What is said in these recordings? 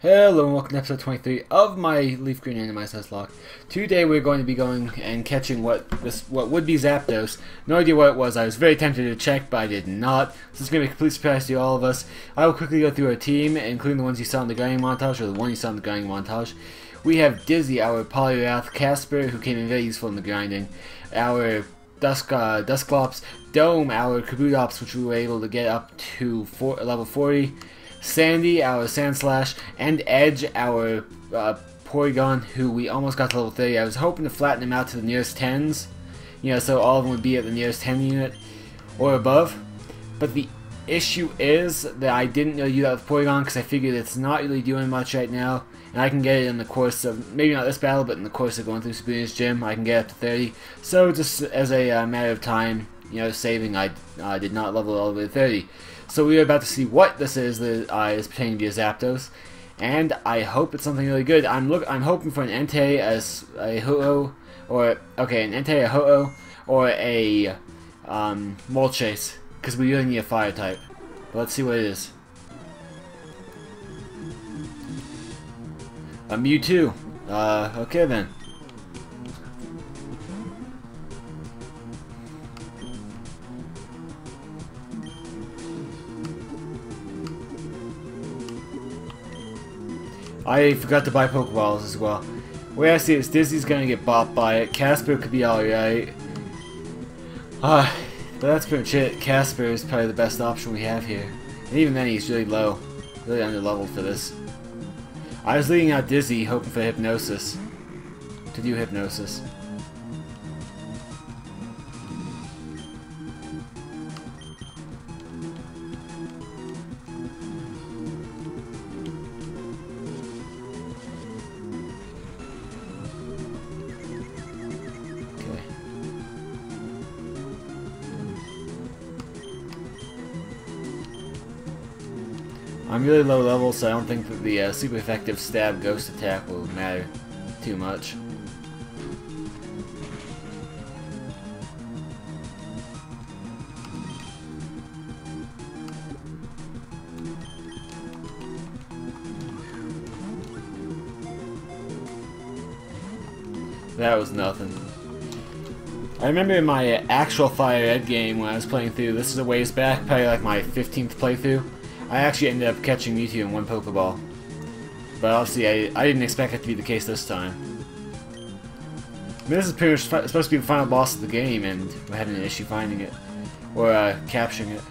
Hello and welcome to episode 23 of my LeafGreen Randomized Nuzlocke. Today we're going to be going and catching what would be zapdos. No idea what it was. I was very tempted to check, but I did not. So this is going to be a complete surprise to all of us. I will quickly go through our team, including the ones you saw in the grinding montage, or the one you saw in the grinding montage. We have Dizzy, our Polyrath Casper, who came in very useful in the grinding. Our Dusclops, Dome, our Kabutops, which we were able to get up to level 40. Sandy, our Sandslash, and Edge, our Porygon, who we almost got to level 30. I was hoping to flatten him out to the nearest 10s, so all of them would be at the nearest 10 unit or above. But the issue is that I didn't really do that with Porygon because I figured it's not really doing much right now, and I can get it in the course of, maybe not this battle, but in the course of going through Sabrina's gym, I can get up to 30. So just as a matter of time, saving, I did not level all the way to 30. So we are about to see what this is that is pretending to be a Zapdos, and I hope it's something really good. I'm hoping for an Entei as a Ho-Oh, or an Entei, a Ho-Oh, or a Molchase, because we really need a Fire type. But let's see what it is. A Mewtwo. Okay then. I forgot to buy Pokeballs as well. The way I see it is Dizzy's gonna get bopped by it. Casper could be alright. But that's pretty much it. Casper is probably the best option we have here. And even then he's really low. Really under-leveled for this. I was leading out Dizzy, hoping for Hypnosis. To do Hypnosis. I'm really low level, so I don't think that the super effective stab ghost attack will matter too much. That was nothing. I remember in my actual Fire Red game when I was playing through, this is a ways back, probably like my 15th playthrough, I actually ended up catching Mewtwo in one Pokeball. But obviously I didn't expect it to be the case this time. I mean, this is pretty much supposed to be the final boss of the game, and we're having an issue finding it. Or capturing it.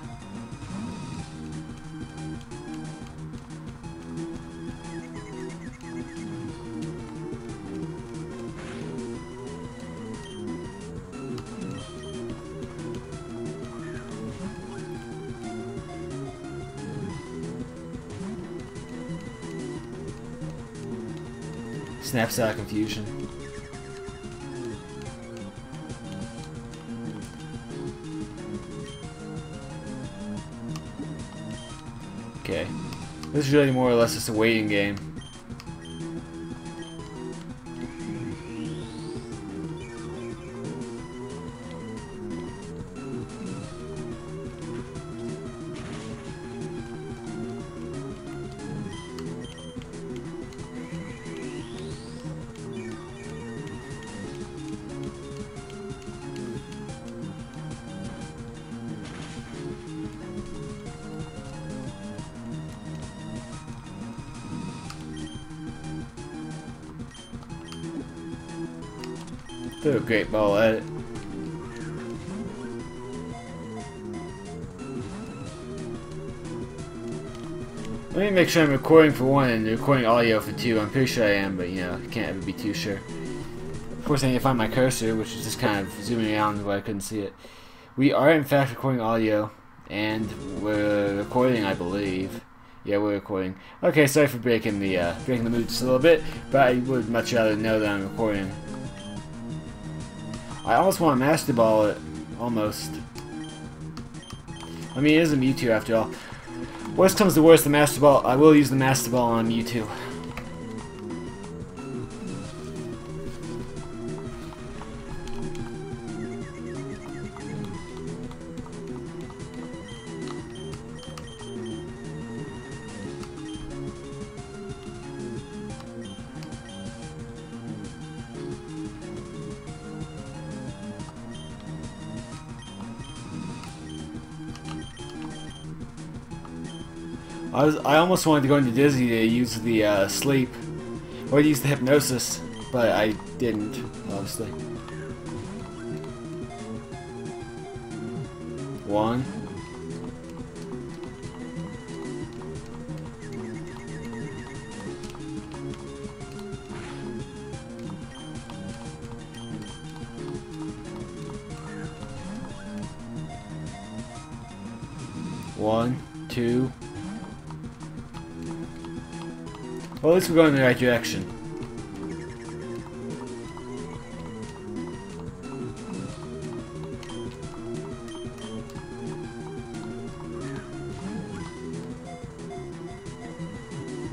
Snaps out of confusion. Okay. This is really more or less just a waiting game. Threw a great ball at it. Let me make sure I'm recording for one and recording audio for two. I'm pretty sure I am, but you can't ever be too sure. Of course I need to find my cursor, which is just kind of zooming around where I couldn't see it. We are in fact recording audio, and we're recording, I believe. Yeah, we're recording. Okay, sorry for breaking the mood just a little bit, but I would much rather know that I'm recording. I almost want to Master Ball it. Almost. I mean, it is a Mewtwo after all. Worst comes to worst, the Master Ball. I will use the Master Ball on Mewtwo. I almost wanted to go into Dizzy to use the sleep, or use the hypnosis, but I didn't, obviously. 1. One, 2. Well, at least we're going in the right direction.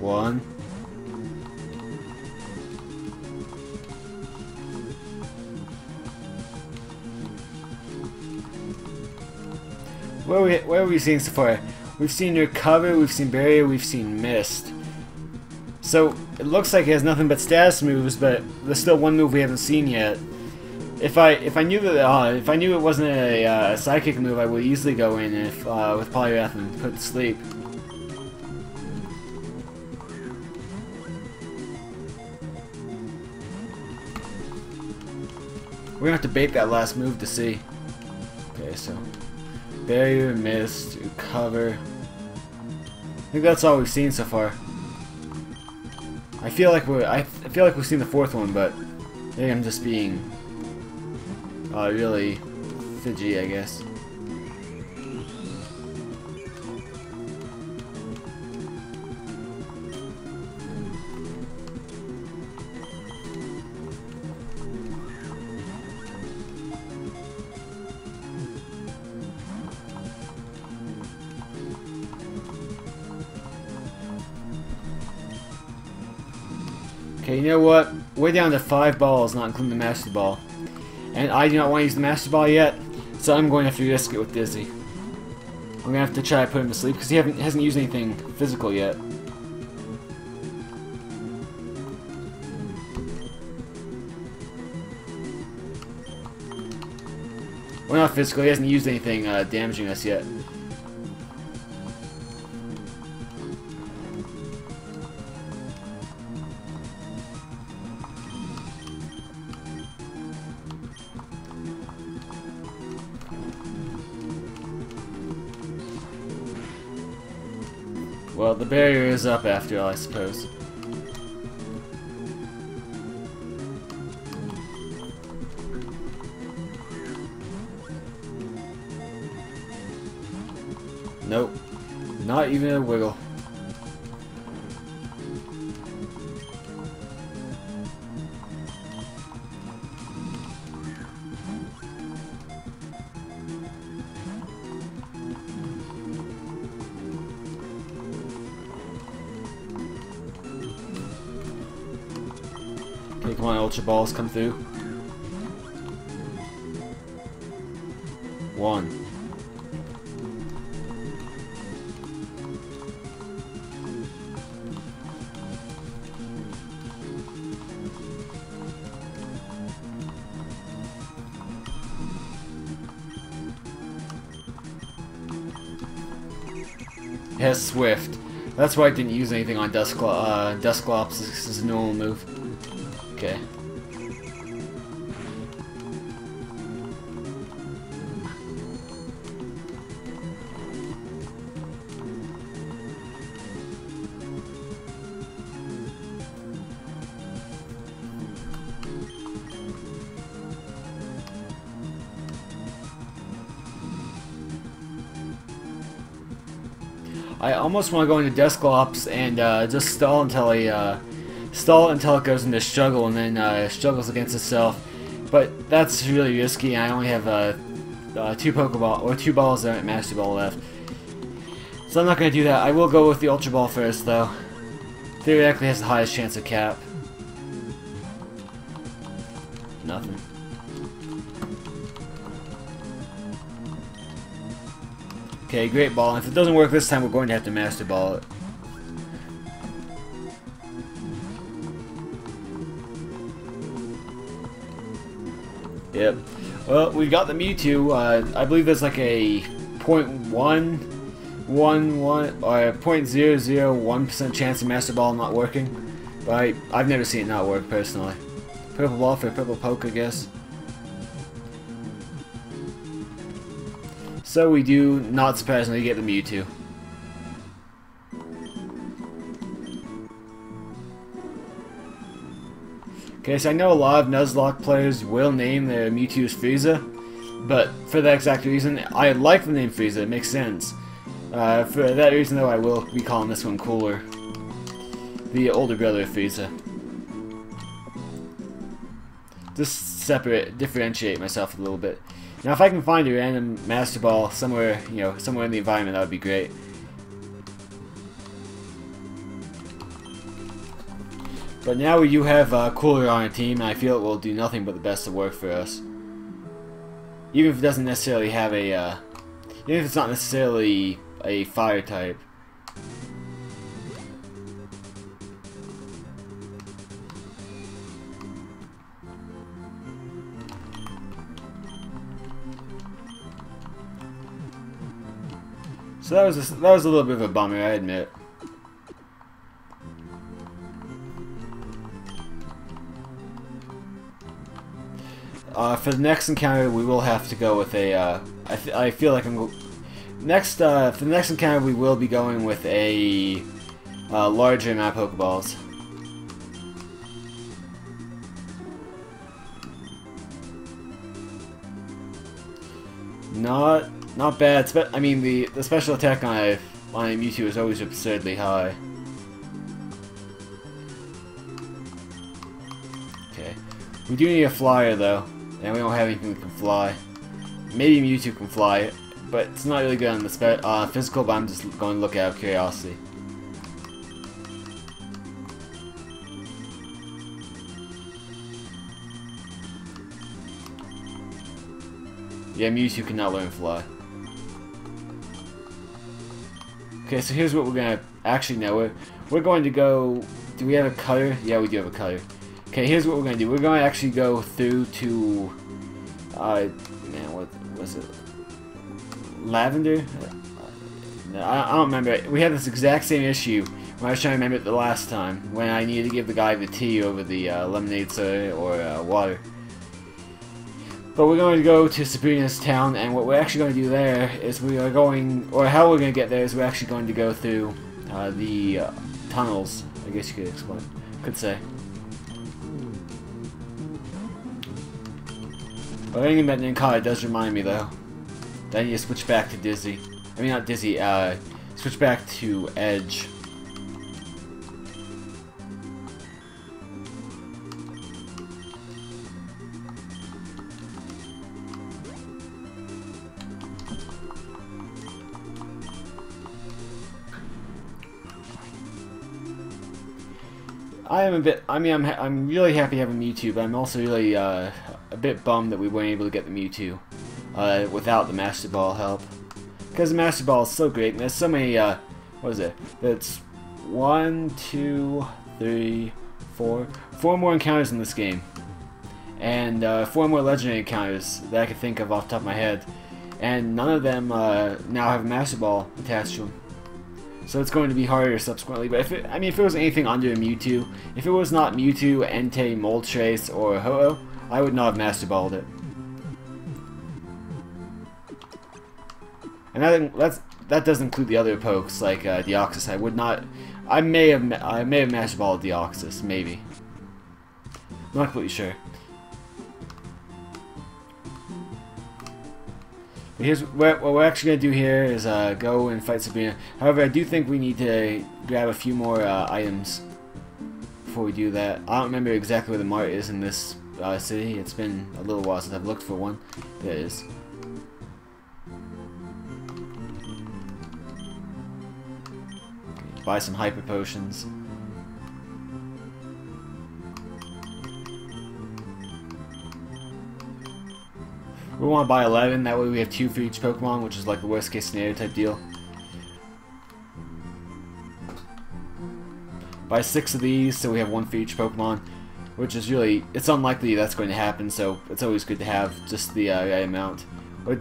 One. Where are we seeing so far? We've seen Recover, we've seen Barrier, we've seen Mist. So it looks like it has nothing but status moves, but there's still one move we haven't seen yet. If I knew that if I knew it wasn't a psychic move, I would easily go in with Polyrath and put to sleep. We're gonna have to bait that last move to see. Okay, so Barrier, Mist, Recover. I think that's all we've seen so far. I feel like we've seen the fourth one, but maybe I'm just being really fidgety, I guess. Okay, you know what? We're down to 5 balls, not including the Master Ball. And I do not want to use the Master Ball yet, so I'm going to have to risk it with Dizzy. I'm going to have to try to put him to sleep, because he hasn't used anything physical yet. Well, not physical, he hasn't used anything damaging us yet. Well, the barrier is up after all, I suppose. Nope. Not even a wiggle. Okay, come on, Ultra Balls, come through. 1. It has Swift. That's why I didn't use anything on Dusclops. This is a normal move. Okay. I almost want to go into Dusclops and just stall until it goes into struggle and then struggles against itself. But that's really risky. I only have 2 balls and Master Ball left, so I'm not going to do that. I will go with the Ultra Ball first, though. Theoretically, has the highest chance of cap. Nothing. Okay, great ball. If it doesn't work this time, we're going to have to Master Ball it. Yep. Well, we got the Mewtwo. I believe there's like a 0.1 0.001% chance of Master Ball not working, but I've never seen it not work personally. Purple ball for a purple poke, I guess. So we do, not surprisingly, get the Mewtwo. Okay, so I know a lot of Nuzlocke players will name their Mewtwo's Frieza, but for that exact reason, I like the name Frieza, it makes sense. For that reason though, I will be calling this one Cooler. The older brother of Frieza. Just differentiate myself a little bit. Now if I can find a random Master Ball somewhere, somewhere in the environment, that would be great. But now we do have Cooler on our team, and I feel it will do nothing but the best of work for us. Even if it doesn't necessarily have a, even if it's not necessarily a fire type. So that was a little bit of a bummer, I admit. For the next encounter, we will have to go with a. I feel like for the next encounter, we will be going with a larger amount of Pokeballs. Not bad. I mean, the special attack on a Mewtwo is always absurdly high. Okay, we do need a flyer though. And we don't have anything that can fly. Maybe Mewtwo can fly, but it's not really good on the physical, but I'm just going to look out of curiosity. Yeah, Mewtwo cannot learn fly. Okay, so here's what we're going to... Actually, no, we're going to go... Do we have a cutter? Yeah, we do have a cutter. Okay, here's what we're going to do. We're going to actually go through to, man, what was it? Lavender? No, I don't remember. We had this exact same issue when I was trying to remember it the last time, when I needed to give the guy the tea over the lemonade soda or water. But we're going to go to Sabrina's town, and what we're actually going to do there is we are going, or how we're going to get there is we're actually going to go through the tunnels, I guess you could say. Well, anything about Ninkata does remind me, though. Then you switch back to Dizzy. I mean, not Dizzy, switch back to Edge. I'm really happy having Mewtwo, but I'm also really a bit bummed that we weren't able to get the Mewtwo without the Master Ball help. Because the Master Ball is so great, and there's so many, what is it? That's 1, 2, 3, 4 more encounters in this game. And 4 more legendary encounters that I can think of off the top of my head. And none of them now have a Master Ball attached to them. So it's going to be harder subsequently, but if it was anything under a Mewtwo, if it was not Mewtwo, Entei, Moltres, or Ho-Oh, I would not have Master Balled it. And that does include the other pokes like Deoxys. I may have Master Balled Deoxys, maybe. I'm not completely sure. But what we're actually going to do here is go and fight Sabrina. However, I do think we need to grab a few more items before we do that. I don't remember exactly where the mart is in this city. It's been a little while since I've looked for one. There it is. Okay, buy some hyper potions. We want to buy 11, that way we have 2 for each Pokemon, which is like the worst case scenario type deal. Buy 6 of these, so we have 1 for each Pokemon, which is really, it's unlikely that's going to happen, so it's always good to have just the right amount. But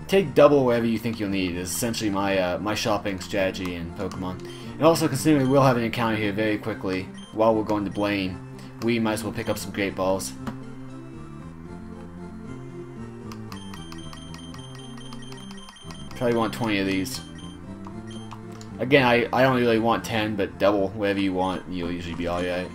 take double whatever you think you'll need is essentially my my shopping strategy in Pokemon. And also, considering we will have an encounter here very quickly while we're going to Blaine, we might as well pick up some Great Balls. Probably want 20 of these. Again, I don't really want 10, but double whatever you want, you'll usually be alright.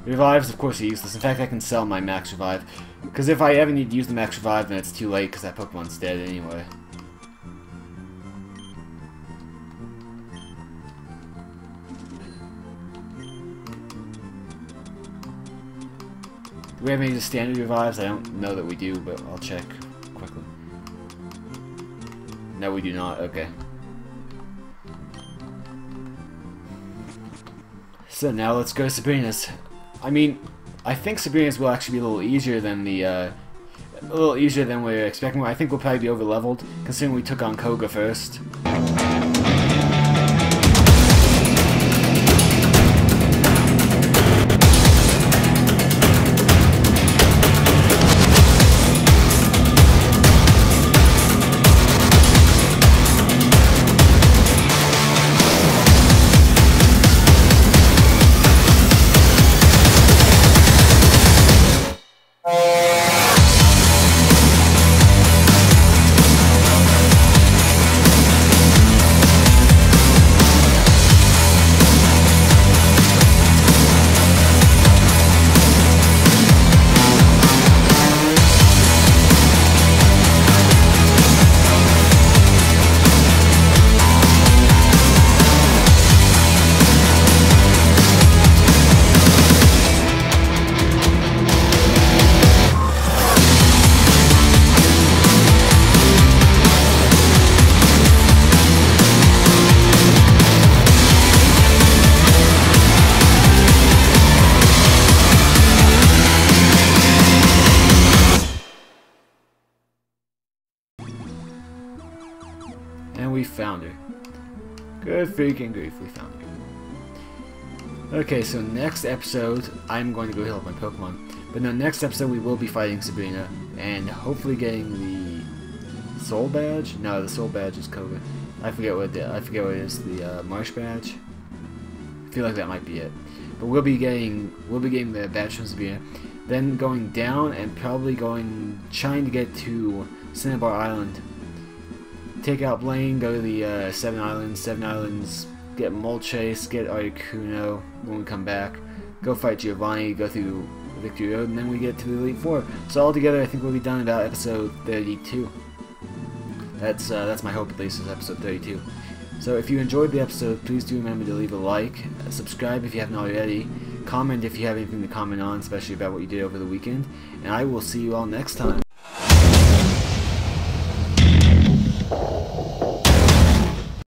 Revives, of course, are useless. In fact, I can sell my Max Revive. Because if I ever need to use the Max Revive, then it's too late because that Pokemon's dead anyway. Do we have any of the standard revives? I don't know that we do, but I'll check quickly. No, we do not. Okay. So now let's go to Sabrina's. I mean, I think Sabrina's will actually be a little easier than we were expecting. I think we'll probably be over leveled, considering we took on Koga first. And we found her. Good freaking grief, we found her. Okay, so next episode, I'm going to go heal up my Pokemon. But no, next episode we will be fighting Sabrina, and hopefully getting the Soul Badge? No, the Soul Badge is Koga. I forget what it is, the Marsh Badge? I feel like that might be it. But we'll be getting the badge from Sabrina. Then going down and probably trying to get to Cinnabar Island. Take out Blaine, go to the 7 Islands, get Molchase, get Articuno when we come back, go fight Giovanni, go through Victory Road, and then we get to the Elite Four. So altogether, I think we'll be done about episode 32. That's my hope, at least, is episode 32. So if you enjoyed the episode, please do remember to leave a like, subscribe if you haven't already, comment if you have anything to comment on, especially about what you did over the weekend, and I will see you all next time.